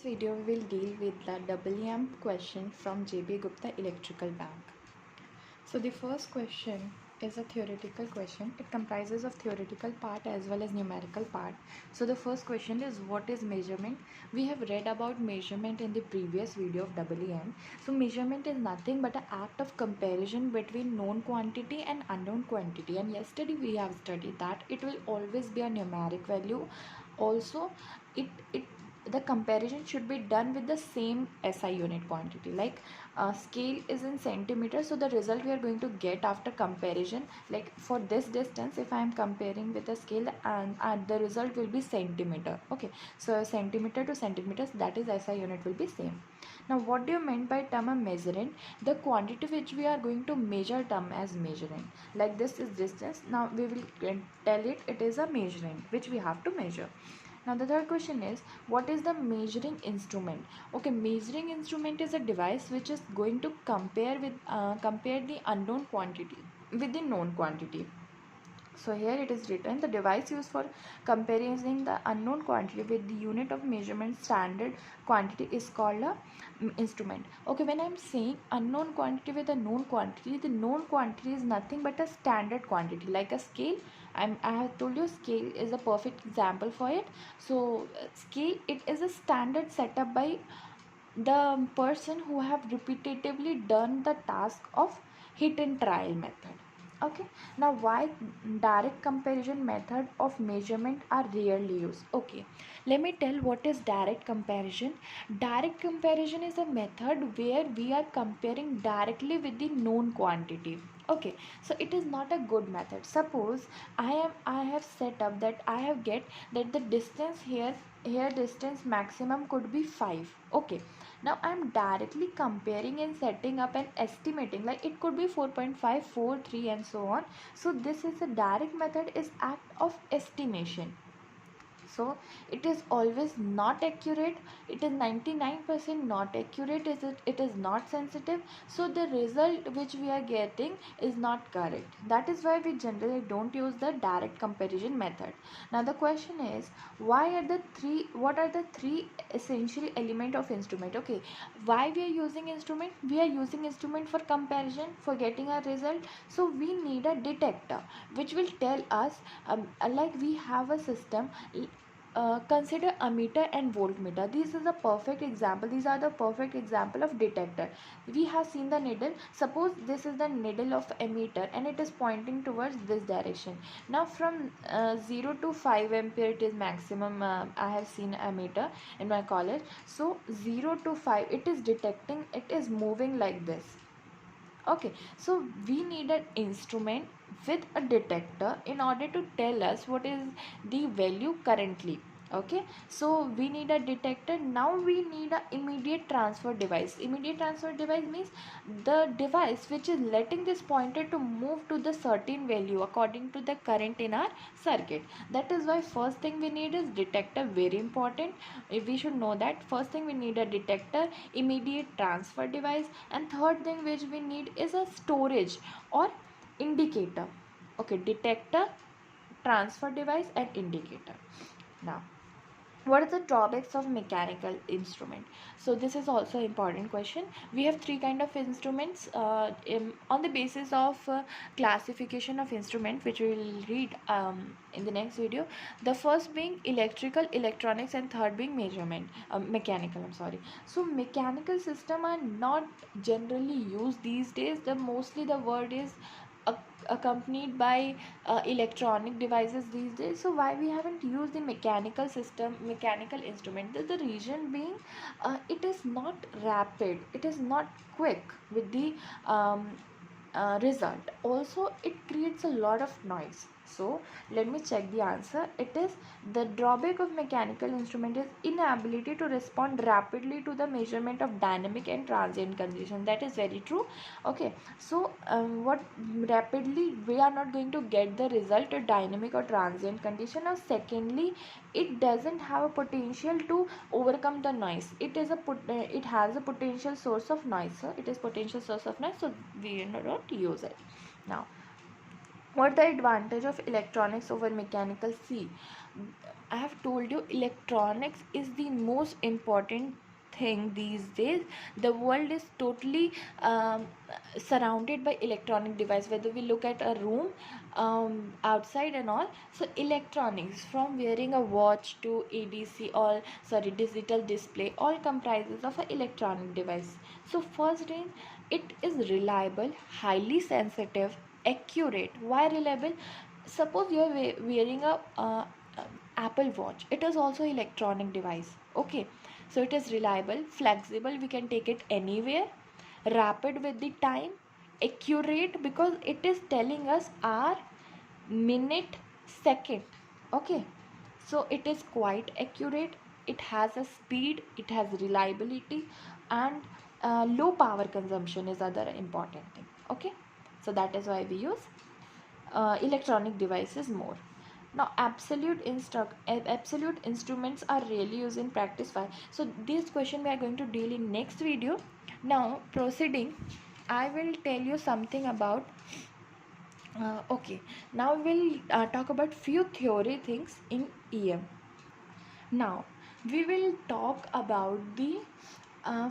video we will deal with the EEM question from JB Gupta Electrical Bank. So the first question is a theoretical question. It comprises of theoretical part as well as numerical part. So the first question is, what is measurement? We have read about measurement in the previous video of EEM. So measurement is nothing but an act of comparison between known quantity and unknown quantity, and yesterday we have studied that it will always be a numeric value. Also it the comparison should be done with the same SI unit quantity, like scale is in centimeters, so the result we are going to get after comparison, like for this distance if I am comparing with a scale, and the result will be centimeter. Okay, so centimeter to centimeters, that is SI unit will be same. Now what do you mean by term of measuring? The quantity which we are going to measure term as measuring, like this is distance. Now we will tell it is a measuring which we have to measure. Now the third question is, what is the measuring instrument? Okay, measuring instrument is a device which is going to compare the unknown quantity with the known quantity. So here it is written, the device used for comparing the unknown quantity with the unit of measurement standard quantity is called a instrument. Okay, when I am saying unknown quantity with a known quantity, the known quantity is nothing but a standard quantity, like a scale. I have told you scale is a perfect example for it. So scale, it is a standard set up by the person who have repetitively done the task of hit and trial method. Okay, now why direct comparison method of measurement are rarely used? Okay, let me tell what is direct comparison. Direct comparison is a method where we are comparing directly with the known quantity. Okay, so it is not a good method. Suppose I have set up that I have get that the distance here distance maximum could be 5. Okay, now I am directly comparing and setting up and estimating, like it could be 4.543 and so on. So this is a direct method, is act of estimation. So it is always not accurate, it is 99% not accurate, it is not sensitive, so the result which we are getting is not correct. That is why we generally don't use the direct comparison method. Now the question is, what are the three essential element of instrument? Okay, why we are using instrument? We are using instrument for comparison, for getting a result. So we need a detector which will tell us, like we have a system. Consider ammeter and voltmeter. This is a perfect example. These are the perfect example of detector. We have seen the needle. Suppose this is the needle of ammeter and it is pointing towards this direction. Now from 0 to 5 ampere it is maximum. I have seen ammeter in my college. So 0 to 5 it is detecting, it is moving like this. Okay, so we need an instrument with a detector in order to tell us what is the value currently. Okay, so we need a detector. Now we need a immediate transfer device. Immediate transfer device means the device which is letting this pointer to move to the certain value according to the current in our circuit. That is why first thing we need is detector, very important. We should know that first thing we need a detector, immediate transfer device, and third thing which we need is a storage or indicator. Okay, detector, transfer device, and indicator. Now what are the drawbacks of mechanical instrument? So this is also important question. We have three kind of instruments on the basis of classification of instrument, which we will read in the next video. The first being electrical, electronics, and third being measurement, mechanical, I'm sorry. So mechanical system are not generally used these days. Mostly the word is accompanied by electronic devices these days. So why we haven't used the mechanical system, mechanical instrument? The reason being, it is not rapid, it is not quick with the result. Also it creates a lot of noise. So let me check the answer. It is, the drawback of mechanical instrument is inability to respond rapidly to the measurement of dynamic and transient condition. That is very true. Okay, so what rapidly we are not going to get the result of dynamic or transient condition. Or secondly, it doesn't have a potential to overcome the noise. It has a potential source of noise, so it is potential source of noise, so we don't use it. Now what the advantage of electronics over mechanical? See, I have told you electronics is the most important thing these days. The world is totally surrounded by electronic device, whether we look at a room, outside and all. So electronics, from wearing a watch to ADC, all sorry digital display, all comprises of an electronic device. So first thing, it is reliable, highly sensitive, accurate. Why reliable? Suppose you are wearing a Apple Watch. It is also electronic device. Okay, so it is reliable, flexible. We can take it anywhere. Rapid with the time, accurate because it is telling us hour, minute, second. Okay, so it is quite accurate. It has a speed. It has reliability, and low power consumption is other important thing. Okay, so that is why we use electronic devices more. Now absolute instruments are really used in practice file. So this question we are going to deal in next video. Now proceeding, I will tell you something about okay, now we'll talk about few theory things in EM. Now we will talk about the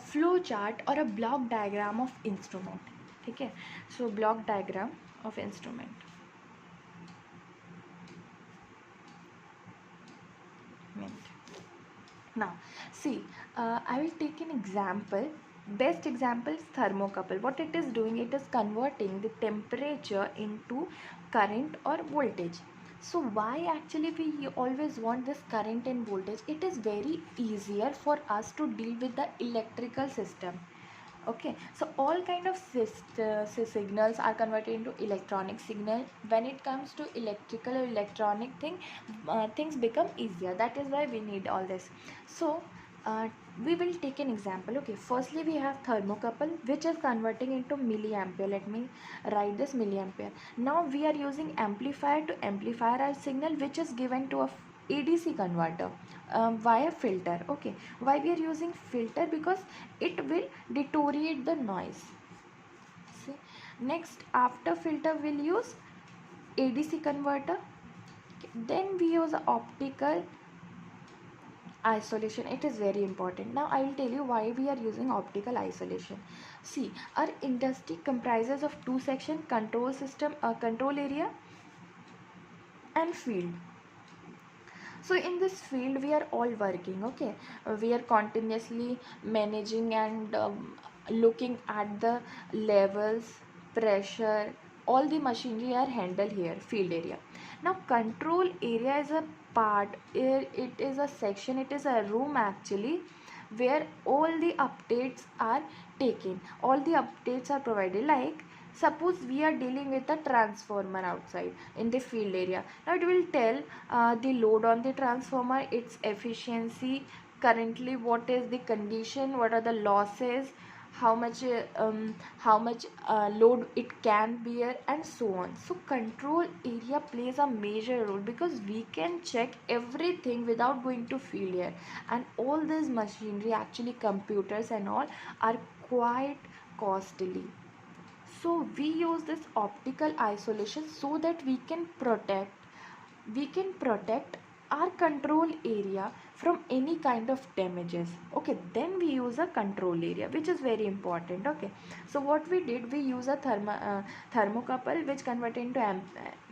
flow chart or a block diagram of instrument. Okay, so block diagram of instrument. Now see, I will take an example. Best example is thermocouple. What it is doing, it is converting the temperature into current or voltage. So why actually we always want this current and voltage? It is very easier for us to deal with the electrical system. Okay, so all kind of signals are converted into electronic signal. When it comes to electrical or electronic thing, things become easier. That is why we need all this. So we will take an example. Okay, firstly we have thermocouple, which is converting into milliampere. Let me write this milliampere. Now we are using amplifier to amplify our signal, which is given to a ADC converter via filter. Okay, why we are using filter? Because it will deteriorate the noise. See, next after filter we'll use ADC converter. Okay, then we use optical isolation. It is very important. Now I will tell you why we are using optical isolation. See, our industry comprises of two sections: control system, control area and field. So in this field we are all working. Okay, we are continuously managing and looking at the levels, pressure, all the machinery are handled here, field area. Now control area is a part, it is a section, it is a room actually, where all the updates are taken, all the updates are provided. Like suppose we are dealing with a transformer outside in the field area. Now it will tell the load on the transformer, its efficiency, currently what is the condition, what are the losses, how much load it can bear, and so on. So control area plays a major role because we can check everything without going to field here. And all this machinery, actually computers and all, are quite costly. So we use this optical isolation so that we can protect our control area from any kind of damages. Okay, then we use a control area, which is very important. Okay, so what we did, we use a thermocouple, which converted into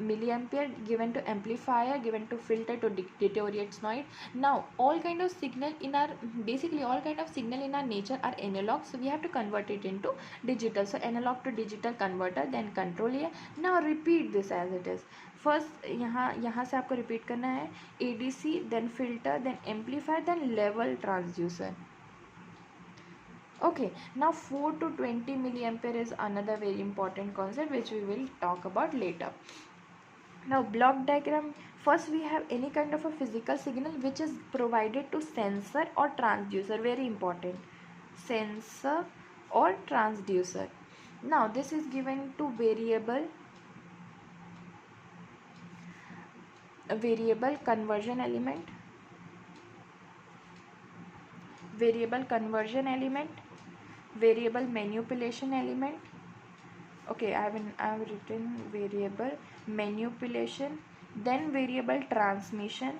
milliampere, given to amplifier, given to filter to deteriorate noise. Now all kind of signal in our, basically all kind of signal in our nature are analog, so we have to convert it into digital. So analog to digital converter, then control area. Now repeat this as it is. First यहाँ से आपको repeat करना है ADC, then filter, then amplifier, then level transducer. Okay, now 4 to 20 milliampere is another very important concept which we will talk about later. Now block diagram, first we have any kind of a physical signal which is provided to sensor or transducer. Very important, sensor or transducer. Now this is given to variable conversion element, variable conversion element, variable manipulation element. Okay, I have written variable manipulation, then variable transmission,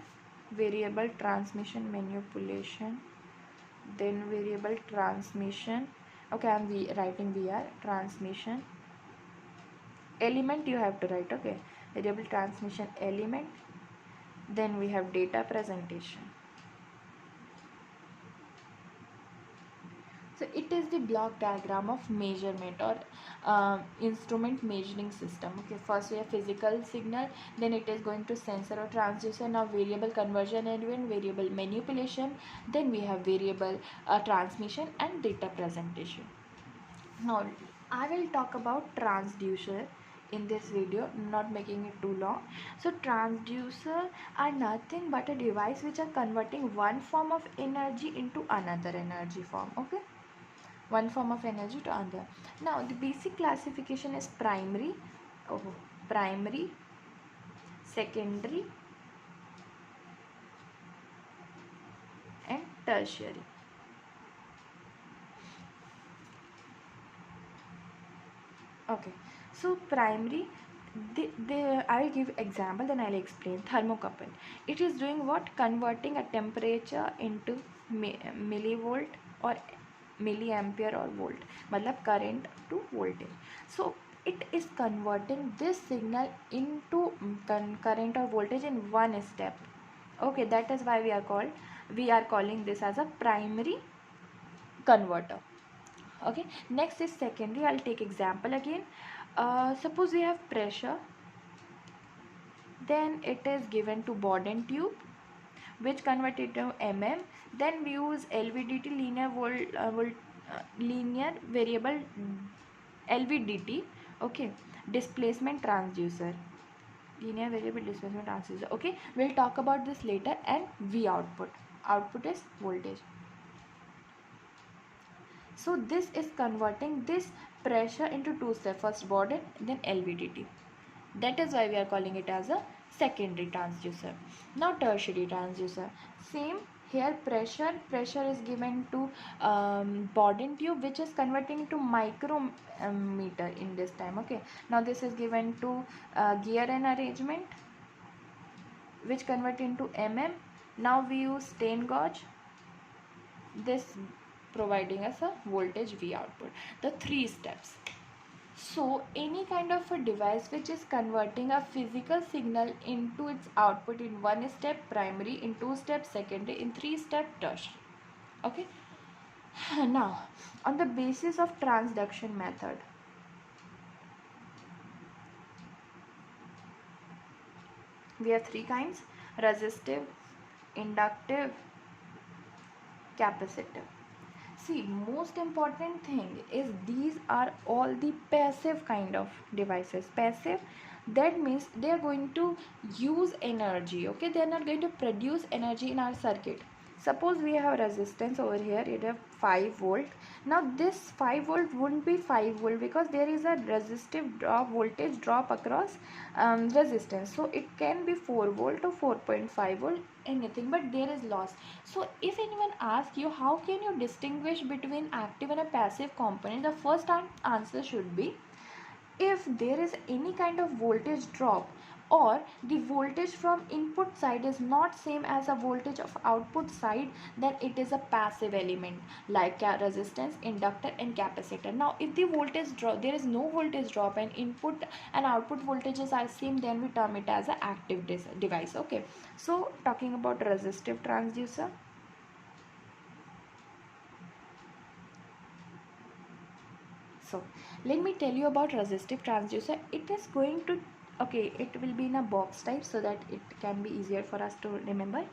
variable transmission manipulation, then variable transmission. Okay, I'm writing VR transmission element, you have to write. Okay, variable transmission element, then we have data presentation. So it is the block diagram of measurement or instrument measuring system. Okay, first we have physical signal, then it is going to sensor or transducer. Now variable conversion element, variable manipulation, then we have variable transmission and data presentation. Now I will talk about transducer in this video, not making it too long. So transducer are nothing but a device which are converting one form of energy into another energy form. Okay, one form of energy to another. Now the basic classification is primary, primary, secondary and tertiary. Okay, so primary, I'll give example, then I'll explain. Thermocouple, it is doing what? Converting a temperature into millivolt or milliampere or volt, matlab current to voltage. So it is converting this signal into current or voltage in one step. Okay, that is why we are calling this as a primary converter. Okay, next is secondary. I'll take example again. Suppose we have pressure, then it is given to Bourdon tube which convert it to mm. Then we use LVDT, linear variable LVDT. Okay, displacement transducer, linear variable displacement transducer. Okay, we'll talk about this later. And V output, output is voltage. So this is converting this pressure into two steps, first Bourdon then LVDT. That is why we are calling it as a secondary transducer. Now tertiary transducer, same here. Pressure is given to Bourdon tube which is converting to micrometer in this time. Okay, now this is given to gear and arrangement which convert into mm. Now we use strain gauge, this providing us a voltage V output. The three steps. So any kind of a device which is converting a physical signal into its output in one step, primary, in two steps, secondary, in three step, tertiary. Okay. Now on the basis of transduction method, we have three kinds: resistive, inductive, capacitive. See, most important thing is these are all the passive kind of devices. Passive, that means they are going to use energy. Okay, they are not going to produce energy in our circuit. Suppose we have resistance over here, it have 5 volt. Now this 5 volt wouldn't be 5 volt because there is a resistive drop, voltage drop across resistance. So it can be 4 volt or 4.5 volt, anything, but there is loss. So if anyone asks you how can you distinguish between active and a passive component, the first answer should be, if there is any kind of voltage drop or the voltage from input side is not same as a voltage of output side, then it is a passive element like resistance, inductor and capacitor. Now if the voltage drop, there is no voltage drop and input and output voltages are same, then we term it as an active device. Okay, so talking about resistive transducer, so let me tell you about resistive transducer. It is going to, okay, it will be in a box type so that it can be easier for us to remember it.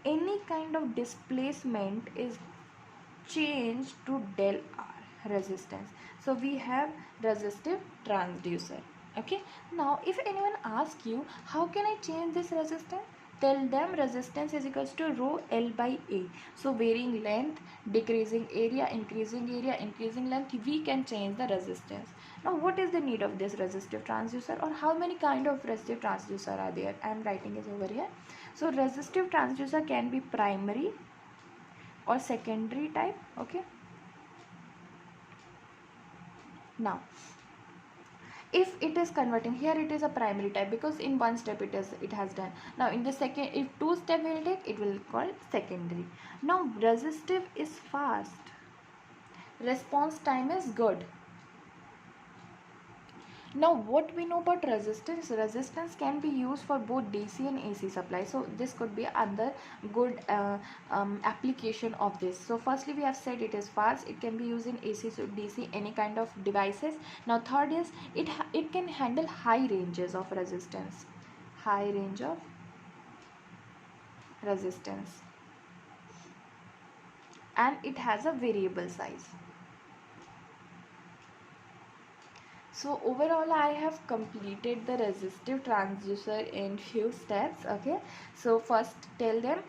Any kind of displacement is changed to del R resistance. So we have resistive transducer. Okay, now if anyone asks you how can I change this resistance, tell them resistance is equals to rho L by A. So varying length, decreasing area, increasing length, we can change the resistance. Now what is the need of this resistive transducer, or how many kind of resistive transducer are there? I am writing it over here. So resistive transducer can be primary or secondary type. Okay, now if it is converting, here it is a primary type because in one step it has done. Now in the second, if two step will take, it will call secondary. Now resistive is fast, response time is good. Now what we know about resistance, resistance can be used for both DC and AC supply, so this could be another good application of this. So firstly we have said it is fast, it can be used in AC, so DC, any kind of devices. Now third is it can handle high ranges of resistance, high range of resistance, and it has a variable size. So overall I have completed the resistive transducer in few steps. Okay, so first tell them,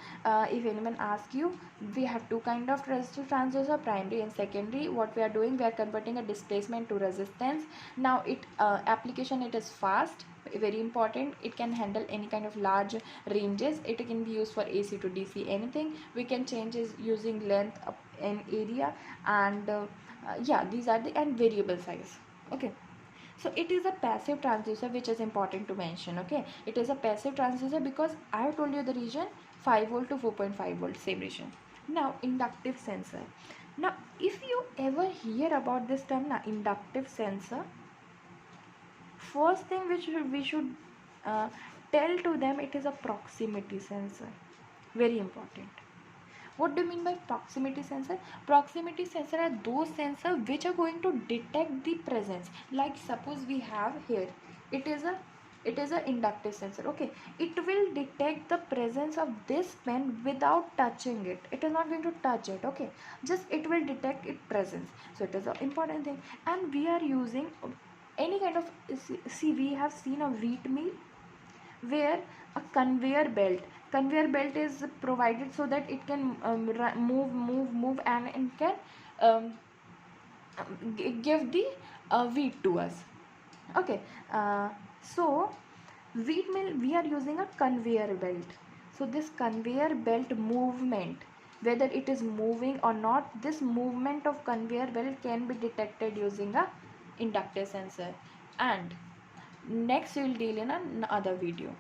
if anyone asks you, we have two kind of resistive transducer, primary and secondary. What we are doing, we are converting a displacement to resistance. Now it application, it is fast, very important. It can handle any kind of large ranges. It can be used for AC to DC, anything. We can change is using length and area, and yeah, these are the, and variable size. Okay, so it is a passive transducer, which is important to mention. Okay, it is a passive transducer because I have told you the region 5 volt to 4.5 volt, same region. Now inductive sensor. Now if you ever hear about this term, now inductive sensor, first thing which we should tell to them, it is a proximity sensor, very important. What do you mean by proximity sensor? Proximity sensor are those sensors which are going to detect the presence. Like suppose we have here, it is a inductive sensor. Okay, it will detect the presence of this pen without touching it. It is not going to touch it. Okay, just it will detect its presence. So it is an important thing. And we are using any kind of, see, we have seen a wheat mill where a conveyor belt is provided so that it can move and it can um, give the wheat to us. Okay, so wheat mill, we are using a conveyor belt. So this conveyor belt movement, whether it is moving or not, this movement of conveyor belt can be detected using a inductive sensor. And next we will deal in another video.